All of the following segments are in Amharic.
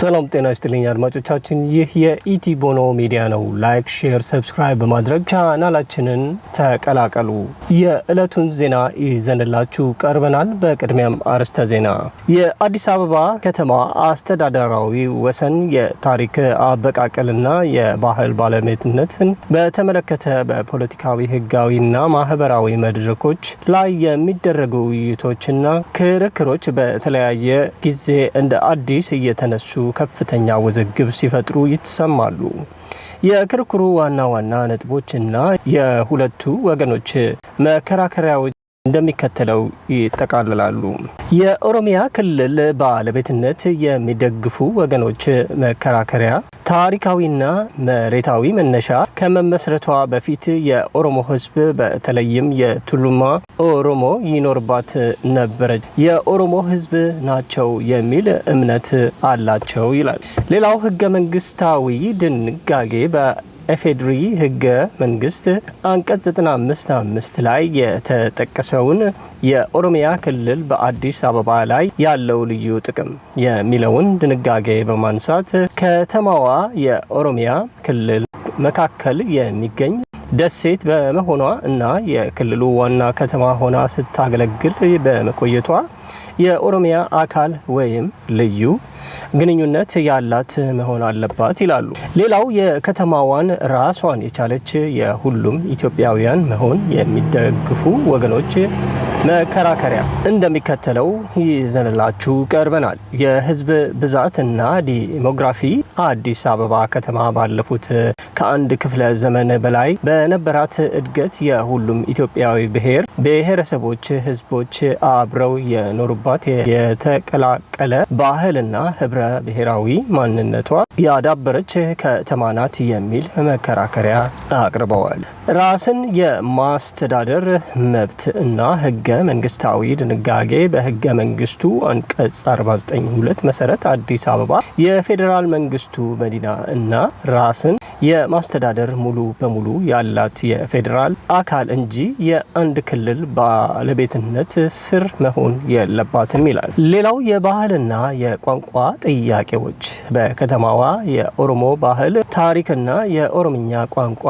ሰላም ጤና ይስጥልኝ አድማጮቻችን፣ ይህ የኢቲ ቦኖ ሚዲያ ነው። ላይክ፣ ሼር፣ ሰብስክራይብ በማድረግ ቻናላችንን ተቀላቀሉ። የዕለቱን ዜና ይዘንላችሁ ቀርበናል። በቅድሚያም አርዕስተ ዜና። የአዲስ አበባ ከተማ አስተዳደራዊ ወሰን የታሪክ አበቃቀልና የባህል ባለቤትነትን በተመለከተ በፖለቲካዊ ህጋዊና ማህበራዊ መድረኮች ላይ የሚደረጉ ውይይቶችና ክርክሮች በተለያየ ጊዜ እንደ አዲስ እየተነሱ ከፍተኛ ውዝግብ ሲፈጥሩ ይተሰማሉ። የክርክሩ ዋና ዋና ነጥቦችና የሁለቱ ወገኖች መከራከሪያዎች እንደሚከተለው ይጠቃልላሉ። የኦሮሚያ ክልል ባለቤትነት የሚደግፉ ወገኖች መከራከሪያ ታሪካዊና መሬታዊ መነሻ ከመመስረቷ በፊት የኦሮሞ ህዝብ በተለይም የቱሉማ ኦሮሞ ይኖርባት ነበረች፣ የኦሮሞ ህዝብ ናቸው የሚል እምነት አላቸው ይላል። ሌላው ህገ መንግስታዊ ድንጋጌ በኢፌዴሪ ህገ መንግስት አንቀጽ 95 ላይ የተጠቀሰውን የኦሮሚያ ክልል በአዲስ አበባ ላይ ያለው ልዩ ጥቅም የሚለውን ድንጋጌ በማንሳት ከተማዋ የኦሮሚያ ክልል መካከል የሚገኝ ደሴት በመሆኗ እና የክልሉ ዋና ከተማ ሆና ስታገለግል በመቆየቷ የኦሮሚያ አካል ወይም ልዩ ግንኙነት ያላት መሆን አለባት ይላሉ። ሌላው የከተማዋን ራሷን የቻለች የሁሉም ኢትዮጵያውያን መሆን የሚደግፉ ወገኖች መከራከሪያ እንደሚከተለው ይዘንላችሁ ቀርበናል። የህዝብ ብዛትና ዲሞግራፊ አዲስ አበባ ከተማ ባለፉት ከአንድ ክፍለ ዘመን በላይ በነበራት እድገት የሁሉም ኢትዮጵያዊ ብሔረሰቦች ህዝቦች አብረው የኖሩባት የተቀላቀለ ባህልና ህብረ ብሔራዊ ማንነቷ ያዳበረች ከተማ ናት የሚል መከራከሪያ አቅርበዋል። ራስን የማስተዳደር መብት እና ህገ መንግስታዊ ድንጋጌ በህገ መንግስቱ አንቀጽ 49(2) መሰረት አዲስ አበባ የፌዴራል መንግስቱ መዲና እና ራስን የማስተዳደር ሙሉ በሙሉ ያላት የፌዴራል አካል እንጂ የአንድ ክልል ባለቤትነት ስር መሆን የለባትም ይላል። ሌላው የባህልና የቋንቋ ጥያቄዎች በከተማዋ የኦሮሞ ባህል ታሪክና የኦሮምኛ ቋንቋ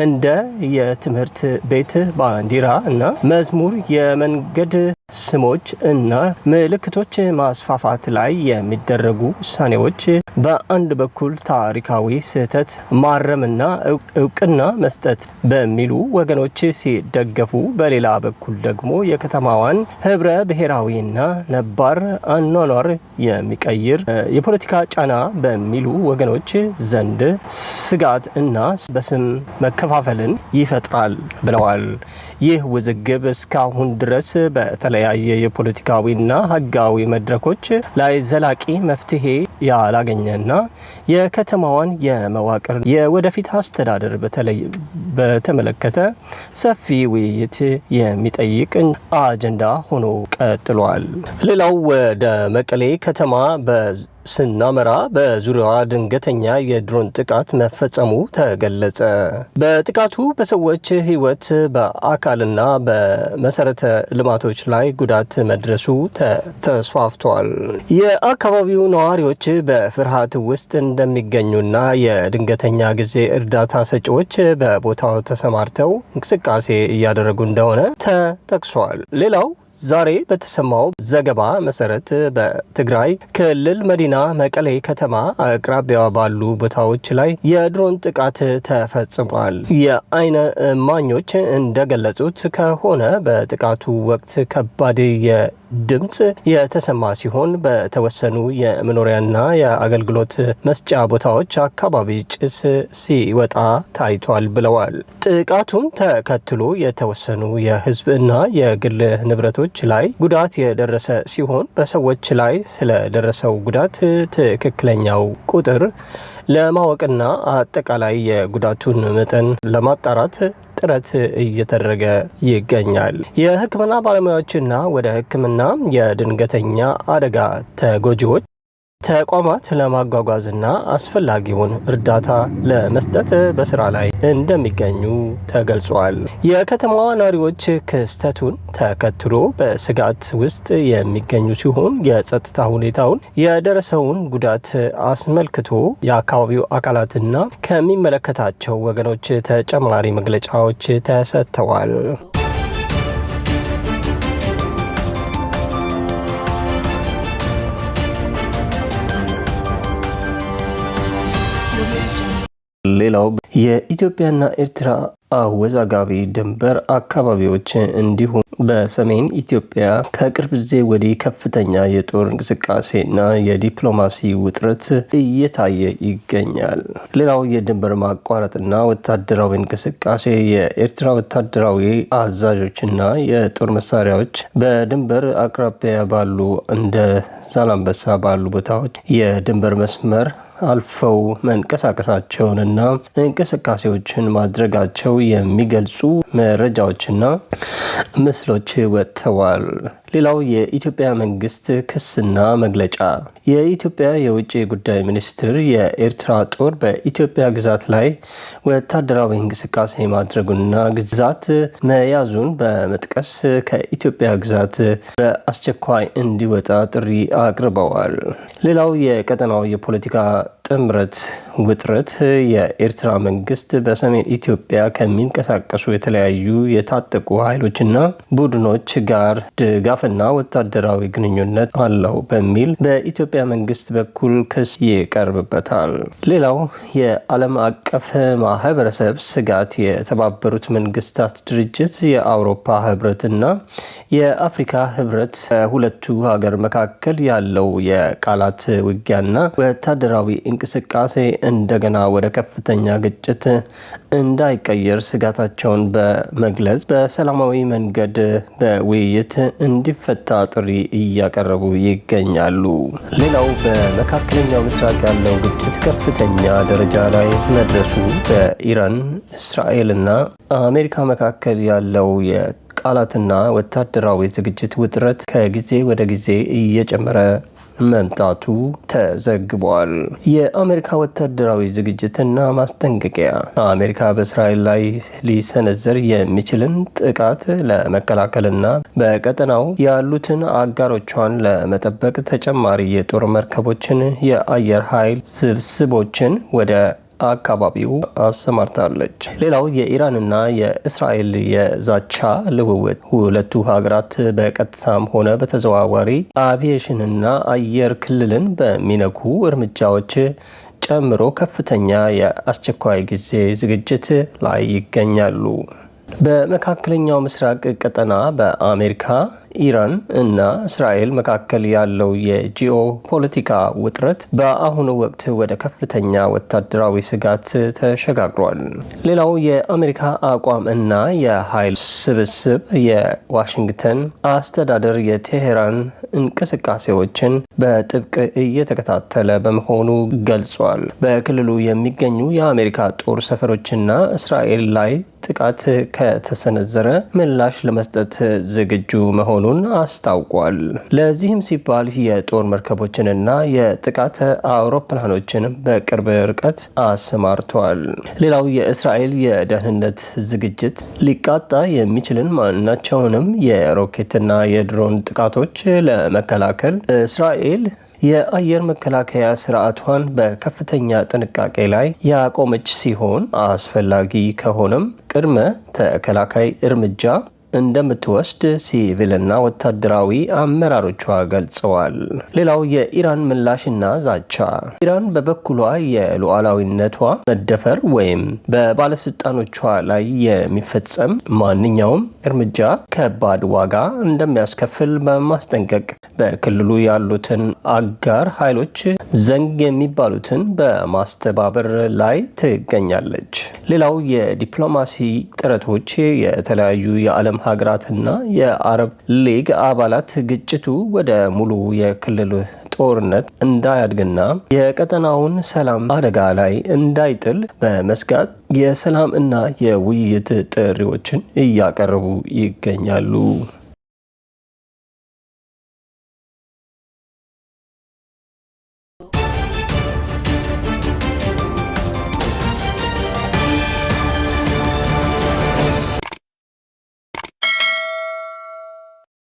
እንደ የትምህርት ቤት ባንዲራ እና መዝሙር፣ የመንገድ ስሞች እና ምልክቶች ማስፋፋት ላይ የሚደረጉ ውሳኔዎች በአንድ በኩል ታሪካዊ ስህተት ማረምና እውቅና መስጠት በሚሉ ወገኖች ሲደገፉ፣ በሌላ በኩል ደግሞ የከተማዋን ህብረ ብሔራዊና ነባር አኗኗር የሚቀይር የፖለቲካ ጫና በሚሉ ወገኖች ዘንድ ስጋት እና በስም መከፋፈልን ይፈጥራል ብለዋል። ይህ ውዝግብ እስካሁን ድረስ በተለያየ የፖለቲካዊና ህጋዊ መድረኮች ላይ ዘላቂ መፍትሄ ያላገኘና የከተማዋን የመዋቅር የወደፊት አስተዳደር በተመለከተ ሰፊ ውይይት የሚጠይቅ አጀንዳ ሆኖ ቀጥሏል። ሌላው ወደ መቀሌ ከተማ ስናመራ በዙሪያዋ ድንገተኛ የድሮን ጥቃት መፈጸሙ ተገለጸ። በጥቃቱ በሰዎች ህይወት፣ በአካልና በመሰረተ ልማቶች ላይ ጉዳት መድረሱ ተስፋፍቷል። የአካባቢው ነዋሪዎች በፍርሃት ውስጥ እንደሚገኙና የድንገተኛ ጊዜ እርዳታ ሰጪዎች በቦታው ተሰማርተው እንቅስቃሴ እያደረጉ እንደሆነ ተጠቅሷል። ሌላው ዛሬ በተሰማው ዘገባ መሰረት በትግራይ ክልል መዲና መቀሌ ከተማ አቅራቢያ ባሉ ቦታዎች ላይ የድሮን ጥቃት ተፈጽሟል። የአይን እማኞች እንደገለጹት ከሆነ በጥቃቱ ወቅት ከባድ ድምጽ የተሰማ ሲሆን በተወሰኑ የመኖሪያና የአገልግሎት መስጫ ቦታዎች አካባቢ ጭስ ሲወጣ ታይቷል ብለዋል። ጥቃቱን ተከትሎ የተወሰኑ የህዝብና የግል ንብረቶች ላይ ጉዳት የደረሰ ሲሆን በሰዎች ላይ ስለደረሰው ጉዳት ትክክለኛው ቁጥር ለማወቅና አጠቃላይ የጉዳቱን መጠን ለማጣራት ጥረት እየተደረገ ይገኛል። የሕክምና ባለሙያዎችና ወደ ሕክምና የድንገተኛ አደጋ ተጎጂዎች ተቋማት ለማጓጓዝና አስፈላጊውን እርዳታ ለመስጠት በስራ ላይ እንደሚገኙ ተገልጿል። የከተማዋ ነዋሪዎች ክስተቱን ተከትሎ በስጋት ውስጥ የሚገኙ ሲሆን የጸጥታ ሁኔታውን የደረሰውን ጉዳት አስመልክቶ የአካባቢው አካላትና ከሚመለከታቸው ወገኖች ተጨማሪ መግለጫዎች ተሰጥተዋል። ሌላው የኢትዮጵያና ኤርትራ አወዛጋቢ ድንበር አካባቢዎች እንዲሁም በሰሜን ኢትዮጵያ ከቅርብ ጊዜ ወዲህ ከፍተኛ የጦር እንቅስቃሴና የዲፕሎማሲ ውጥረት እየታየ ይገኛል። ሌላው የድንበር ማቋረጥና ወታደራዊ እንቅስቃሴ የኤርትራ ወታደራዊ አዛዦችና የጦር መሳሪያዎች በድንበር አቅራቢያ ባሉ እንደ ዛላንበሳ ባሉ ቦታዎች የድንበር መስመር አልፈው መንቀሳቀሳቸውንና እንቅስቃሴዎችን ማድረጋቸው የሚገልጹ መረጃዎችና ምስሎች ወጥተዋል። ሌላው የኢትዮጵያ መንግስት ክስና መግለጫ። የኢትዮጵያ የውጭ ጉዳይ ሚኒስትር የኤርትራ ጦር በኢትዮጵያ ግዛት ላይ ወታደራዊ እንቅስቃሴ ማድረጉንና ግዛት መያዙን በመጥቀስ ከኢትዮጵያ ግዛት በአስቸኳይ እንዲወጣ ጥሪ አቅርበዋል። ሌላው የቀጠናው የፖለቲካ ጥምረት ውጥረት የኤርትራ መንግስት በሰሜን ኢትዮጵያ ከሚንቀሳቀሱ የተለያዩ የታጠቁ ኃይሎችና ቡድኖች ጋር ድጋፍና ወታደራዊ ግንኙነት አለው በሚል በኢትዮጵያ መንግስት በኩል ክስ ይቀርብበታል። ሌላው የዓለም አቀፍ ማህበረሰብ ስጋት የተባበሩት መንግስታት ድርጅት፣ የአውሮፓ ህብረትና የአፍሪካ ህብረት ሁለቱ ሀገር መካከል ያለው የቃላት ውጊያና ወታደራዊ እንቅስቃሴ እንደገና ወደ ከፍተኛ ግጭት እንዳይቀየር ስጋታቸውን በመግለጽ በሰላማዊ መንገድ በውይይት እንዲፈታ ጥሪ እያቀረቡ ይገኛሉ። ሌላው በመካከለኛው ምስራቅ ያለው ግጭት ከፍተኛ ደረጃ ላይ መድረሱ በኢራን፣ እስራኤልና አሜሪካ መካከል ያለው የቃላትና ወታደራዊ ዝግጅት ውጥረት ከጊዜ ወደ ጊዜ እየጨመረ መምጣቱ ተዘግቧል። የአሜሪካ ወታደራዊ ዝግጅትና ማስጠንቀቂያ። አሜሪካ በእስራኤል ላይ ሊሰነዘር የሚችልን ጥቃት ለመከላከልና በቀጠናው ያሉትን አጋሮቿን ለመጠበቅ ተጨማሪ የጦር መርከቦችን፣ የአየር ኃይል ስብስቦችን ወደ አካባቢው አሰማርታለች። ሌላው የኢራንና የእስራኤል የዛቻ ልውውጥ ሁለቱ ሀገራት በቀጥታም ሆነ በተዘዋዋሪ አቪዬሽንና አየር ክልልን በሚነኩ እርምጃዎች ጨምሮ ከፍተኛ የአስቸኳይ ጊዜ ዝግጅት ላይ ይገኛሉ። በመካከለኛው ምስራቅ ቀጠና በአሜሪካ፣ ኢራን እና እስራኤል መካከል ያለው የጂኦ ፖለቲካ ውጥረት በአሁኑ ወቅት ወደ ከፍተኛ ወታደራዊ ስጋት ተሸጋግሯል። ሌላው የአሜሪካ አቋም እና የኃይል ስብስብ የዋሽንግተን አስተዳደር የቴሄራን እንቅስቃሴዎችን በጥብቅ እየተከታተለ በመሆኑ ገልጿል። በክልሉ የሚገኙ የአሜሪካ ጦር ሰፈሮችና እስራኤል ላይ ጥቃት ከተሰነዘረ ምላሽ ለመስጠት ዝግጁ መሆኑን አስታውቋል። ለዚህም ሲባል የጦር መርከቦችንና የጥቃት አውሮፕላኖችን በቅርብ ርቀት አሰማርተዋል። ሌላው የእስራኤል የደህንነት ዝግጅት ሊቃጣ የሚችልን ማናቸውንም የሮኬትና የድሮን ጥቃቶች ለመከላከል እስራኤል የአየር መከላከያ ስርዓቷን በከፍተኛ ጥንቃቄ ላይ ያቆመች ሲሆን አስፈላጊ ከሆነም ቅድመ ተከላካይ እርምጃ እንደምትወስድ ሲቪልና ወታደራዊ አመራሮቿ ገልጸዋል። ሌላው የኢራን ምላሽና ዛቻ። ኢራን በበኩሏ የሉዓላዊነቷ መደፈር ወይም በባለስልጣኖቿ ላይ የሚፈጸም ማንኛውም እርምጃ ከባድ ዋጋ እንደሚያስከፍል በማስጠንቀቅ በክልሉ ያሉትን አጋር ኃይሎች ዘንግ የሚባሉትን በማስተባበር ላይ ትገኛለች። ሌላው የዲፕሎማሲ ጥረቶች የተለያዩ የዓለም ሀገራትና የአረብ ሊግ አባላት ግጭቱ ወደ ሙሉ የክልል ጦርነት እንዳያድግና የቀጠናውን ሰላም አደጋ ላይ እንዳይጥል በመስጋት የሰላም እና የውይይት ጥሪዎችን እያቀረቡ ይገኛሉ።